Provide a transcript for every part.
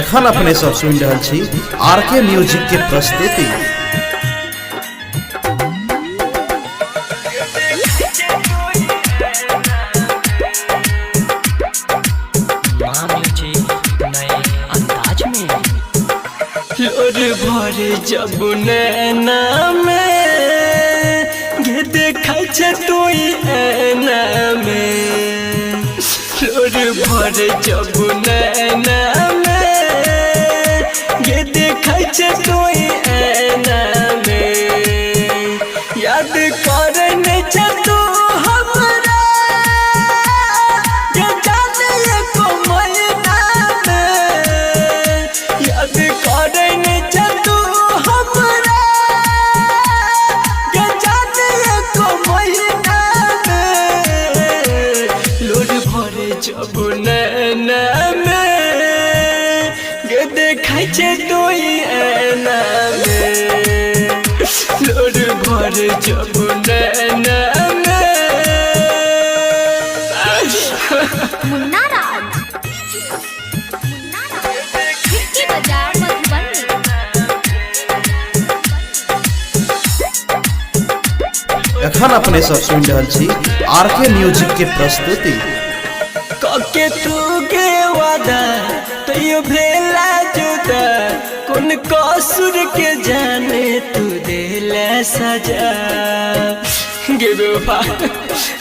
एखन अपने सब सुन रहल छी आरके म्यूजिक के प्रस्तुति। लोर भरे जब नैना में गे देखै छै तोई ऐना में। लोर भरे जब नैना में गे देखै छै तोई ऐना में। याद करे नै छै तू हमरा गे जाने एको महीना में। याद करे नै छै तू हमरा गे जाने एको महीना में। लोर भरे जब नैना में गे देखै छै तोई ऐना में। लोर भरे जब नैना में। मुन्ना राज की बाजार मधुबनी। एखन अपने सब सुन रहल छी आरके म्यूजिक के प्रस्तुति। कके तू गे वादा तैयो भेला जुदा। कौन कसूर के जाने तू देला सजा। गे बेवफा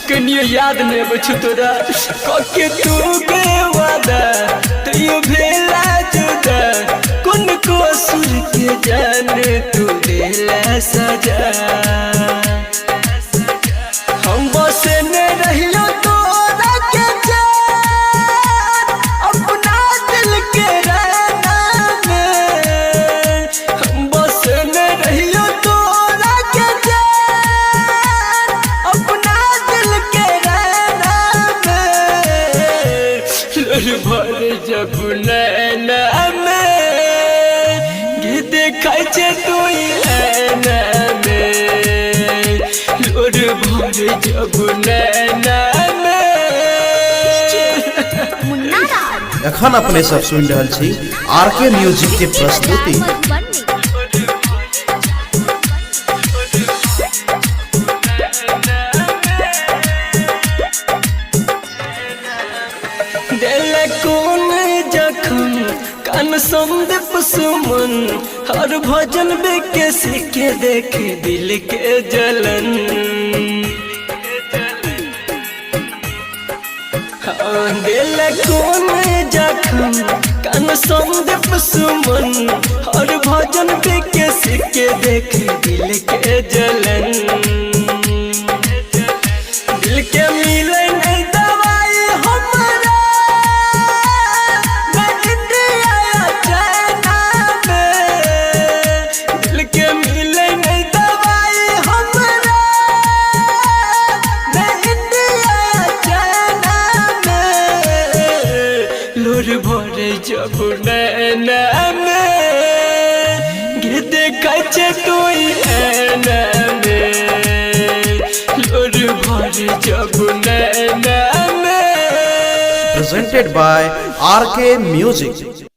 कनियो याद नहीं बचू तोरा। कके तू गे वादा तैयो भेला जुदा। कौन कसूर के जाने तू देला सजा। हम बसे ने रहियो तोरा के जान अपना दिल के रहना में। हम बसे ने रहियो तोरा के जान अपना दिल के रहना में। लोर भरे जब नैना में गे देखै छै तोई ऐना में। लोर भरे जब नैना में। मुन्ना राज एखन अपने सब सुन रहल छी आरके म्यूजिक के प्रस्तुति। दिल कौन जखम कान संदीप सुमन। हर भजन बेकस के देख दिल के जलन। हाँ दिल कौन जखम कान संदीप सुमन। हर भजन बेकस के देख दिल के जलन। दिल के मिले नहीं दवाई हमरा मैं इंडिया या चाइना में। दिल के मिले नहीं दवाई हमरा मैं इंडिया या चाइना में। लोर भरे जब नैना में गे देखै छै तोई ऐना में। लोर भरे जब नैना में। Presented by RK Music।